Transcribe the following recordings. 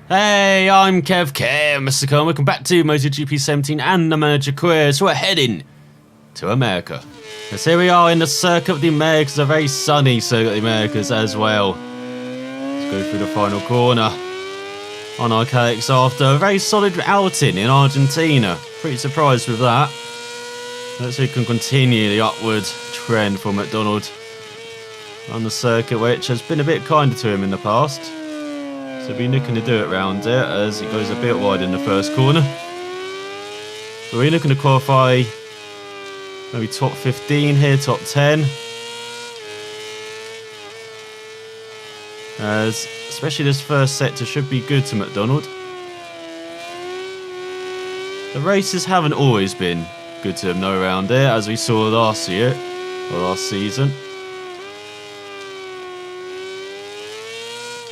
Hey, I'm Kev, Mr. Khan. Welcome back to MotoGP 17 and the Manager Quiz. So we're heading to America. Yes, here we are in the Circuit of the Americas, a very sunny Circuit of the Americas as well. Let's go through the final corner on our Calyx after a very solid outing in Argentina. Pretty surprised with that. Let's see if we can continue the upward trend for MacDonald on the circuit, which has been a bit kinder to him in the past. So we're looking to do it round it as he goes a bit wide in the first corner. So we're looking to qualify maybe top 15 here, top 10. As especially this first sector should be good to MacDonald. The races haven't always been good to him though around here, as we saw last year or last season.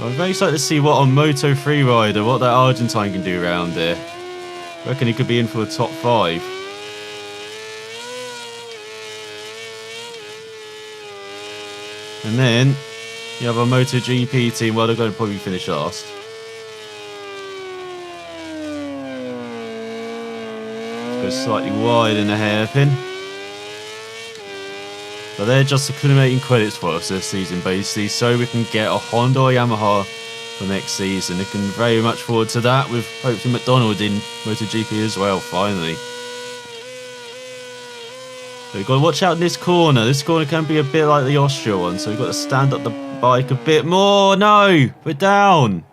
I'm very excited to see what a Moto3 rider, what that Argentine can do around here. I reckon he could be in for a top 5. And then you have a MotoGP team, well, they're going to probably finish last. Let's go slightly wide in the hairpin. But they're just accumulating credits for us this season, basically, so we can get a Honda or Yamaha for next season. Looking very much forward to that, with hopefully MacDonald in MotoGP as well, finally. So we've got to watch out in this corner. This corner can be a bit like the Austria one, so we've got to stand up the bike a bit more. No, we're down.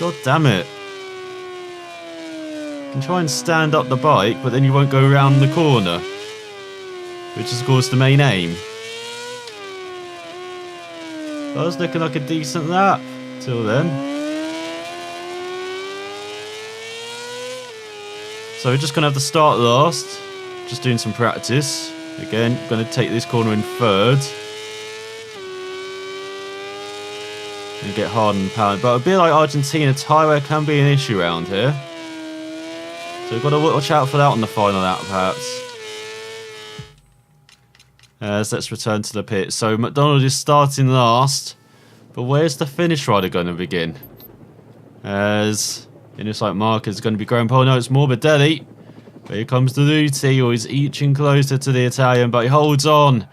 God damn it. You can try and stand up the bike, but then you won't go around the corner, which is of course the main aim. That was looking like a decent lap till then. So we're just going to have to start last, just doing some practice. Again, going to take this corner in third. And get hard and powered, but a bit like Argentina, tyre wear can be an issue around here. So we've got to watch out for that on the final lap, perhaps. Let's return to the pit. So MacDonald is starting last, but where's the finish rider going to begin? As it looks like Marquez is going to be going pole. No, it's Morbidelli. But here comes the Luti, who is inching closer to the Italian, but he holds on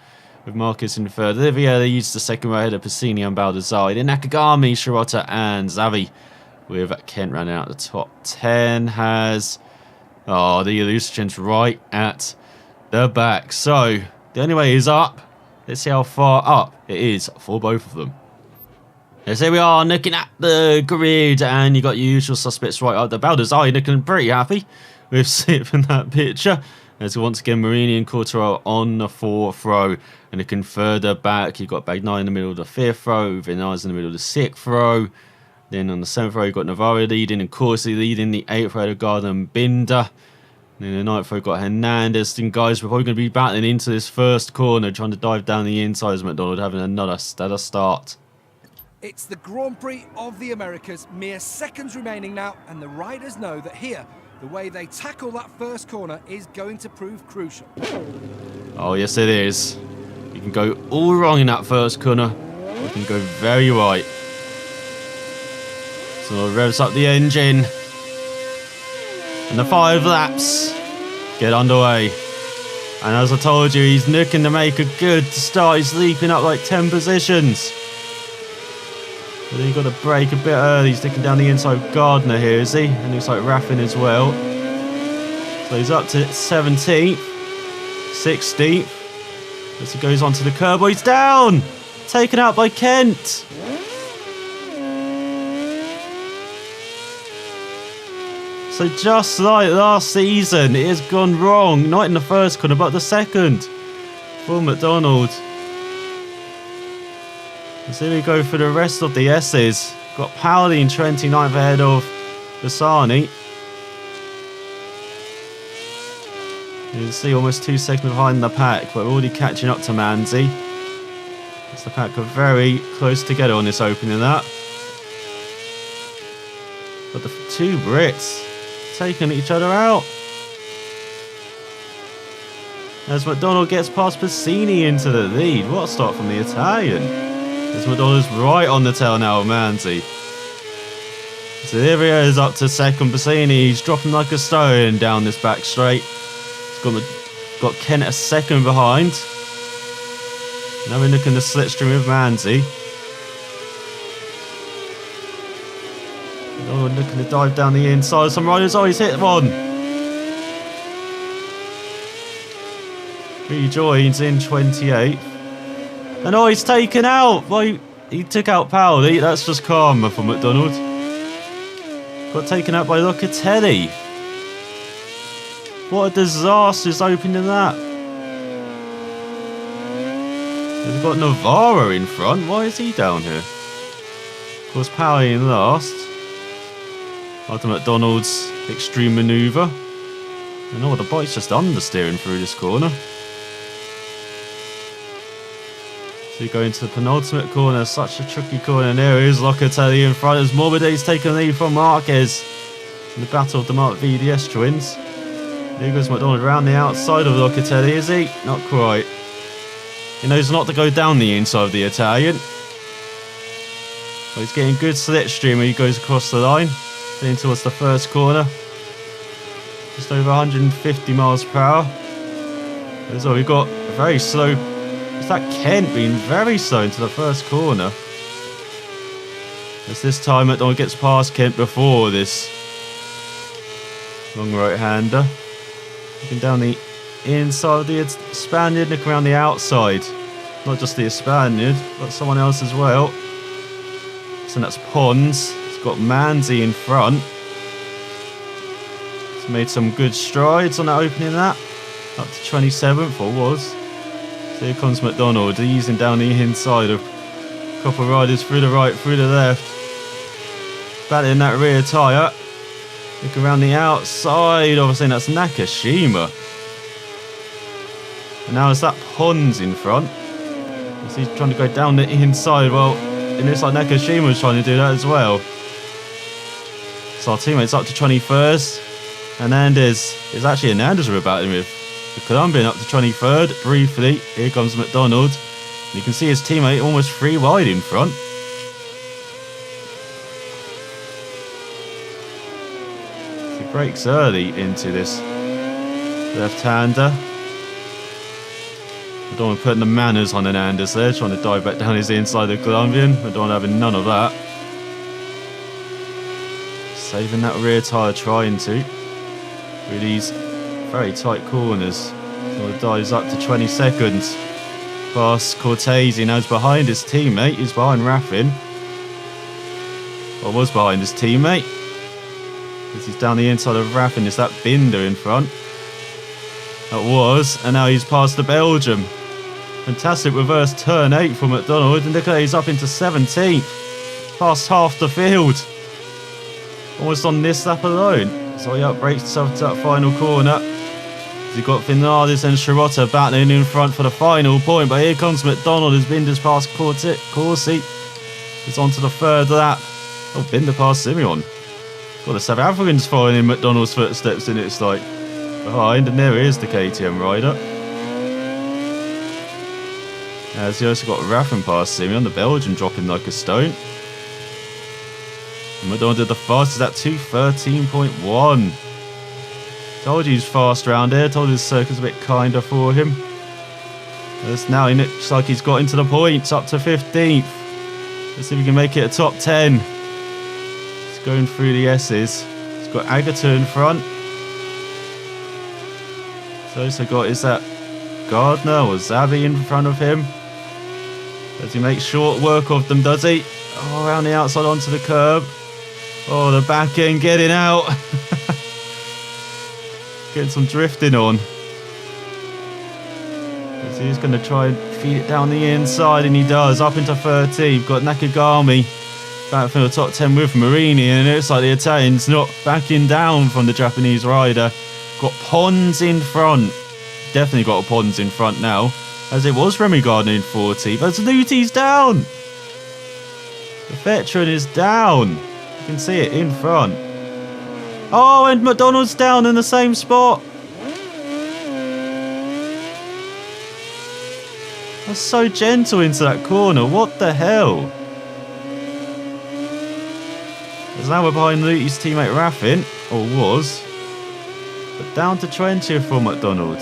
with Marquez in third. Olivier leads the second row ahead of Passini and Baldassari. Then Nakagami, Shirota, and Xavi, with Kent running out the top 10, has... Oh, the Elusive right at the back. So, the only way is up. Let's see how far up it is for both of them. Yes, here we are looking at the grid, and you got your usual suspects right up. The Baldassari looking pretty happy with Sip in that picture. As once again, Marini and COTA on the 4th row. And looking further back, you've got Bagnai in the middle of the 5th row, Vinales in the middle of the 6th row. Then on the 7th row, you've got Navarro leading, and Corsi leading the 8th row, Garden and Binder. And in the 9th row, you've got Hernandez. Then, guys, we're probably going to be battling into this first corner, trying to dive down the inside as MacDonald, having another stellar start. It's the Grand Prix of the Americas, mere seconds remaining now, and the riders know that here, the way they tackle that first corner is going to prove crucial. Oh, yes, it is. You can go all wrong in that first corner, or you can go very right. So it revs up the engine. And the 5 laps get underway. And as I told you, he's looking to make a good start. He's leaping up like 10 positions. But then you've got to brake a bit early. He's sticking down the inside of Gardner here, is he? And looks like Raffin as well. So he's up to 17th, 16th. As he goes onto the curb. Oh, he's down! Taken out by Kent. So just like last season, it has gone wrong. Not in the first corner, but the second. For MacDonald. So here we go for the rest of the S's. Got Paoli in 29th ahead of Bassani. You can see almost 2 seconds behind the pack, but we're already catching up to Manzi. As the pack are very close together on this opening lap. But the 2 Brits taking each other out. As MacDonald gets past Passini into the lead. What a start from the Italian. There's MacDonald's right on the tail now of Manzi. So here he is up to second. Bassini, he's dropping like a stone down this back straight. He's got Kent a second behind. Now we're looking the slipstream with Manzi. Oh, looking to dive down the inside. Some riders always hit one. Rejoins in 28th. And oh, he's taken out. Well, he took out Paoli. That's just karma for MacDonald. Got taken out by Locatelli. What a disastrous opening that. We've got Navarro in front. Why is he down here? Of course, Paoli in last. After MacDonald's extreme manoeuvre. And oh, the bike's just understeering through this corner. So you go into the penultimate corner, such a tricky corner, and there is Locatelli in front as Morbidelli's taken the lead from Marquez in the battle of the Mark VDS twins. There goes MacDonald around the outside of Locatelli, is he? Not quite. He knows not to go down the inside of the Italian. But he's getting good slipstream when he goes across the line, heading towards the first corner. Just over 150 miles per hour. So we've got a very slow. It's that Kent being very slow into the first corner. As this time MacDonald gets past Kent before this long right-hander. Looking down the inside of the Spaniard, looking around the outside. Not just the Spaniard, but someone else as well. So that's Pons. It's got Manzi in front. He's made some good strides on that opening lap. Up to 27th, or was. So here comes MacDonald, easing down the inside of a couple of riders through the right, through the left. Battling that rear tyre. Look around the outside, obviously that's Nakashima. And now it's that Pons in front. So he's trying to go down the inside. Well, it looks like Nakashima was trying to do that as well. So our teammates up to 21st. Hernandez is actually Hernandez we're battling with. The Colombian up to 23rd, briefly. Here comes MacDonald. And you can see his teammate almost 3 wide in front. So he breaks early into this left-hander. MacDonald putting the manners on Hernandez there, trying to dive back down his inside the Colombian. MacDonald having none of that. Saving that rear tyre, trying to. With these very tight corners. So it dives up to 20 seconds. Past Cortese, now he's behind his teammate. He's behind Raffin. Or was behind his teammate. Because he's down the inside of Raffin. Is that Binder in front? That was. And now he's past the Belgium. Fantastic reverse turn 8 for MacDonald. And look at that, he's up into 17th. Past half the field. Almost on this lap alone. So he outbreaks himself to that final corner. He's got Finardis and Shirota battling in front for the final point. But here comes MacDonald as Binder's past Corsi. He's on to the third lap. Oh, Binder past Simeon. Well, the South Africans following in MacDonald's footsteps, and it's like behind. And there is the KTM rider. As he also got Raffin past Simeon, the Belgian dropping like a stone. And MacDonald did the fastest at 2:13.1. Told you he's fast around here. Told his circuit's a bit kinder for him. As now he looks like he's got into the points, up to 15th. Let's see if he can make it a top 10. He's going through the S's. He's got Agata in front. So also got, is that Gardner or Zabi in front of him? Does he make short work of them, does he? Oh, around the outside onto the curb. Oh, the back end getting out. Getting some drifting on. So he's going to try and feed it down the inside, and he does. Up into 13. We've got Nakagami back from the top 10 with Marini, and it looks like the Italian's not backing down from the Japanese rider. Got Pons in front. Definitely got a Pons in front now, as it was Remy Gardner in 40. But Luti's down. The veteran is down. You can see it in front. Oh, and MacDonald's down in the same spot. That's so gentle into that corner. What the hell? As now we're behind Luty's teammate Raffin, or was. But down to 20th for MacDonald.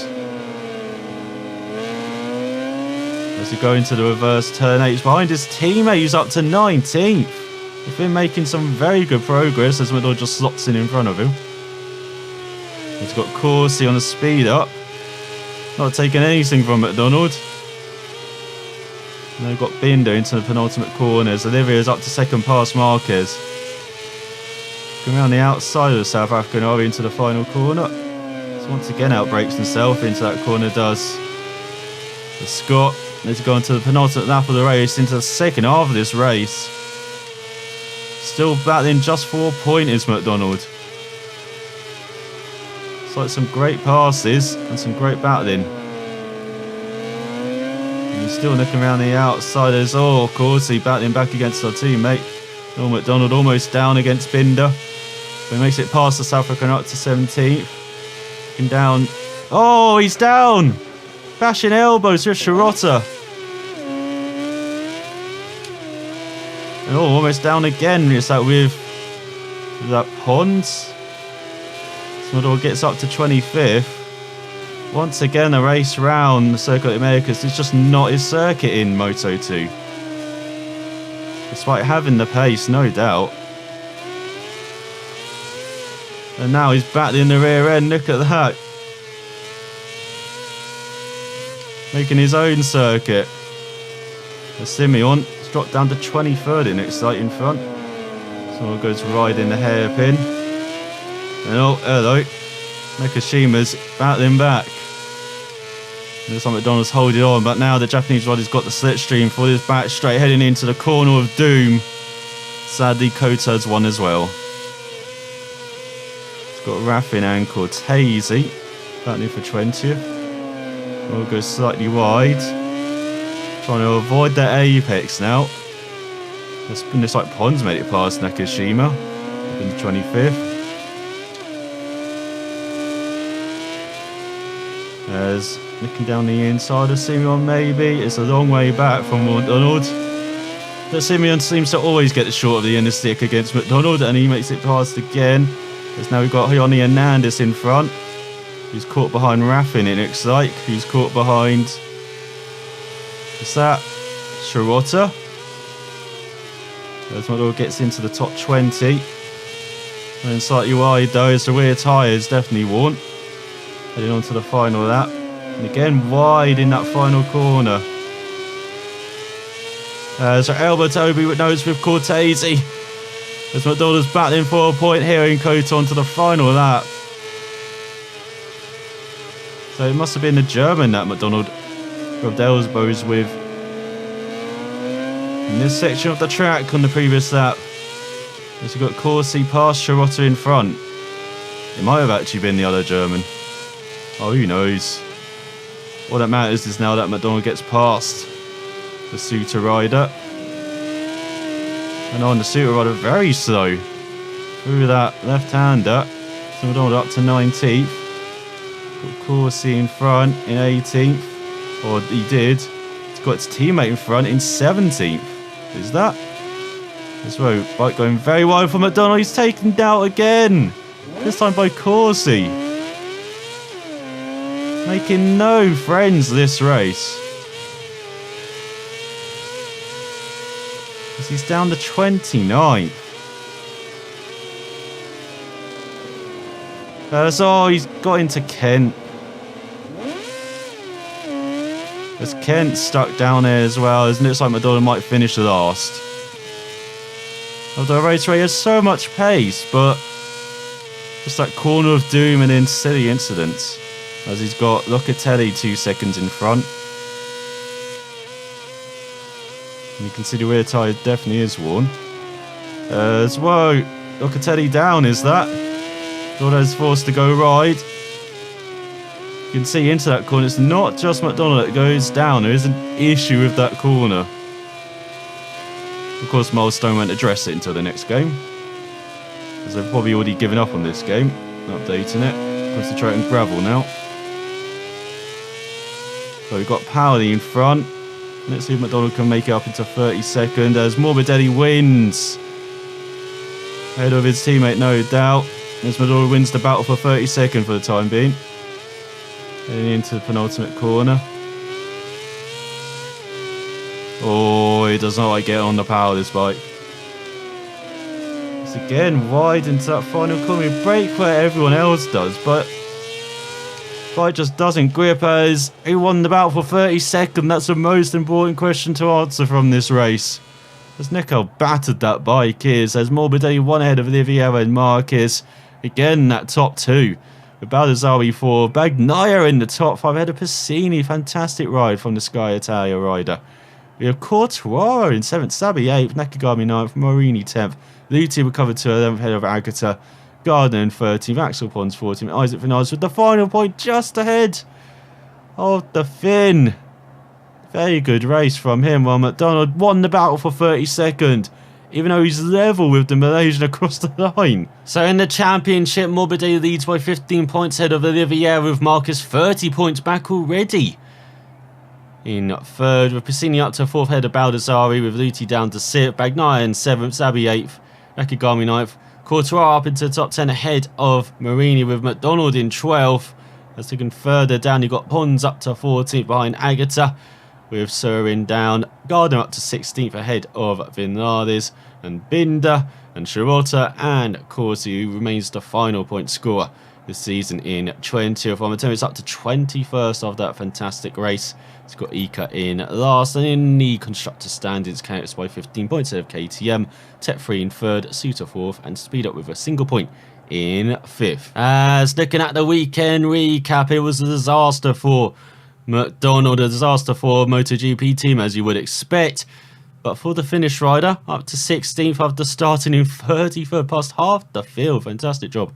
As we go into the reverse turn 8, he's behind his teammate who's up to 19th. They've been making some very good progress as MacDonald just slots in front of him. He's got Corsi on the speed up. Not taking anything from MacDonald. And they've got Binder into the penultimate corners. Olivia's up to second past Marquez. Going around the outside of the South African Ari into the final corner. So once again outbreaks himself into that corner does. The Scott needs to go into the penultimate lap of the race into the second half of this race. Still battling just 4 pointers, MacDonald. It's like some great passes and some great battling. And he's still looking around the outside as of course, he battling back against our teammate. Oh, MacDonald almost down against Binder. But he makes it past the South African up to 17th. Looking down. Oh, he's down! Bashing elbows with Shirota. And almost down again. It's that with that Pons. Smodor gets up to 25th. Once again, a race round the Circuit of the Americas. It's just not his circuit in Moto 2. Despite having the pace, no doubt. And now he's battling the rear end. Look at that. Making his own circuit. Simeon has dropped down to 23rd in exciting front. Someone goes right in the hairpin. And oh, hello. Nakashima's battling back. Looks like MacDonald's holding on, but now the Japanese rider's got the slipstream for this back straight, heading into the corner of doom. Sadly, COTA's won as well. It's got Raffin and Cortese battling for 20th. Will go slightly wide. Trying to avoid the apex now. Looks like Pons made it past Nakashima. In the 25th. As looking down the inside of Simeon, maybe. It's a long way back from MacDonald. But Simeon seems to always get the short of the inner stick against MacDonald, and he makes it past again. As now we've got Hioni Hernandez in front. Who's caught behind Raffin, it looks like. Who's caught behind... What's that? Shirota. As MacDonald gets into the top 20. And slightly wide though, as the rear tyres definitely worn. Heading on to the final lap. And again wide in that final corner. So Albert Toby knows with Cortese. As MacDonald's battling for a point here in COTA onto the final lap. So it must have been the German that MacDonald rubbed elbows with in this section of the track on the previous lap. As we've got Corsi past Shirota in front. It might have actually been the other German. Oh, who knows? All that matters is now that MacDonald gets past the Suter rider. And on the Suter rider, very slow through that left-hander. So MacDonald up to 19th. Got Corsi in front in 18th. Or he did. He's got his teammate in front in 17th. Is that? This road bike going very wide for MacDonald. He's taken down again. This time by Corsi. Making no friends this race. As he's down to 29th. So he's got into Kent. As Kent stuck down there as well. It looks like MacDonald might finish last. Although Raceway has so much pace, but just that corner of doom and then silly incidents. As he's got Locatelli 2 seconds in front. And you can see the rear tyre definitely is worn. As well, Locatelli down is that. Dorda's forced to go right. You can see into that corner. It's not just MacDonald that goes down. There is an issue with that corner. Of course, Milestone won't address it until the next game. As they've probably already given up on this game. Updating it. Concentrating gravel now. So we've got Paoli in front. Let's see if MacDonald can make it up into 32nd as Morbidelli wins. Ahead of his teammate, no doubt. As MacDonald wins the battle for 32nd for the time being. Heading into the penultimate corner. Oh, he does not like getting on the power of this bike. It's again wide into that final corner. We brake where everyone else does, but bike just doesn't grip as he won the battle for 32nd. That's the most important question to answer from this race. As Nico battered that bike is, as Morbidelli one ahead of Oliviero and Marquez. Again, that top two. With Baldassarri 4, Bagnaia in the top 5 ahead of Piscini. Fantastic ride from the Sky Italia rider. We have Courtois in 7th, Sabi 8th, Nakagami 9th, Morini 10th. Luti recovered to 11th ahead of Agata. Gardner in 13th, Axel Pons 14th, Isaac Vinales with the final point just ahead of the Finn. Very good race from him, while MacDonald won the battle for 32nd, even though he's level with the Malaysian across the line. So in the championship, Morbidelli leads by 15 points ahead of Olivier, with Marcus 30 points back already. In third, with Piscini up to 4th ahead of Baldassarri, with Luti down to 6th, Bagnaia in 7th, Sabi 8th, Nakagami 9th. Courtois up into the top 10 ahead of Marini, with MacDonald in 12th. As taken further down, you got Pons up to 14th behind Agata, with Surin down. Gardner up to 16th ahead of Vinales and Binder and Shirota, and Corsi, who remains the final point scorer this season in 20th. From it's up to 21st of that fantastic race. It's got Ika in last, and in the constructor standings, counts by 15 points ahead of KTM, Tech 3 in 3rd, Suter 4th, and Speed Up with a single point in 5th. As looking at the weekend recap, it was a disaster for MacDonald, a disaster for MotoGP team, as you would expect. But for the Finnish rider, up to 16th after starting in 33rd, past half the field. Fantastic job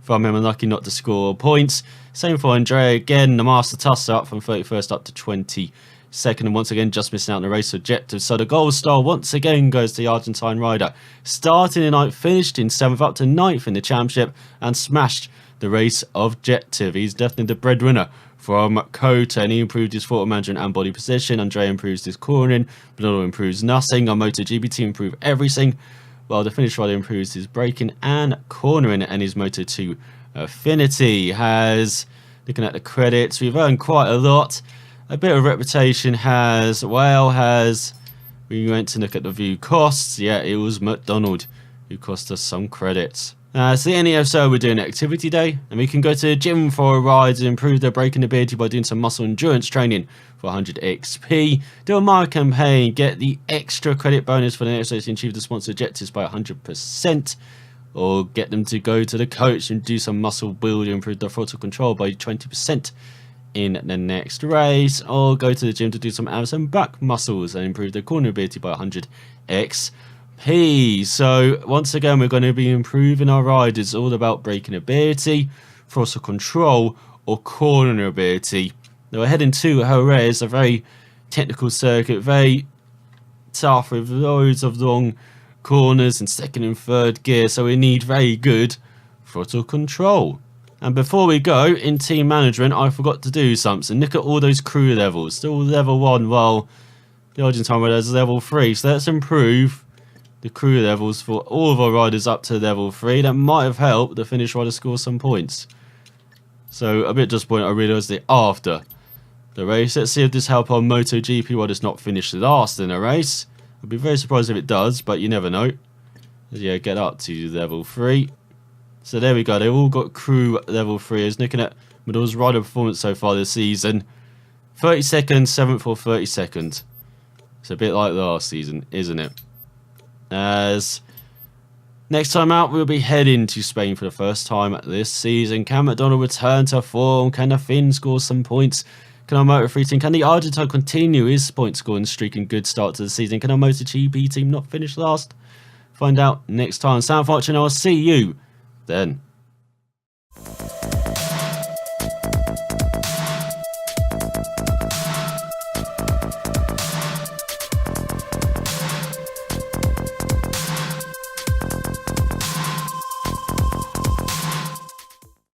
from him, unlucky not to score points. Same for Andrea again, the master tussle up from 31st up to 22nd, and once again just missing out on the race objective. So the gold star once again goes to the Argentine rider. Starting in 9th, finished in 7th, up to 9th in the championship, and smashed the race objective. He's definitely the breadwinner from COTA, and he improved his throttle management and body position. Andrea improves his cornering, Bonello improves nothing. Our MotoGP team improve everything, while the Finnish rider improves his braking and cornering, and his Moto2 affinity. Has, looking at the credits, we've earned quite a lot. A bit of reputation has, well, we went to look at the view costs. Yeah, it was MacDonald who cost us some credits. So the end of the episode, we're doing an activity day, and we can go to the gym for a ride and improve their braking ability by doing some muscle endurance training for 100 XP. Do a mile campaign, get the extra credit bonus for the next race and achieve the sponsor objectives by 100%. Or get them to go to the coach and do some muscle building, improve their throttle control by 20% in the next race. Or go to the gym to do some abs and back muscles and improve their corner ability by 100 XP. So once again, we're going to be improving our ride. It's all about braking ability, throttle control, or corner ability. Now we're heading to Jerez, a very technical circuit, very tough with loads of long corners and second and third gear, so we need very good throttle control. And before we go, in team management, I forgot to do something. Look at all those crew levels. Still level 1, while the Argentine rider is level 3. So let's improve the crew levels for all of our riders up to level 3. That might have helped the Finnish rider score some points. So a bit disappointed, I realised it after the race. Let's see if this helps our MotoGP riders not finish last in a race. I'd be very surprised if it does, but you never know. Yeah, get up to level 3. So there we go. They've all got crew level 3. I was looking at Madur's rider performance so far this season. 32nd, 7th or 32nd. It's a bit like last season, isn't it? As next time out, we'll be heading to Spain for the first time this season. Can MacDonald return to form? Can the Finn score some points? Can our Moto3 team, can the Argentine continue his point scoring streak and good start to the season? Can our MotoGP team not finish last? Find out next time. Sound watching, I'll see you then.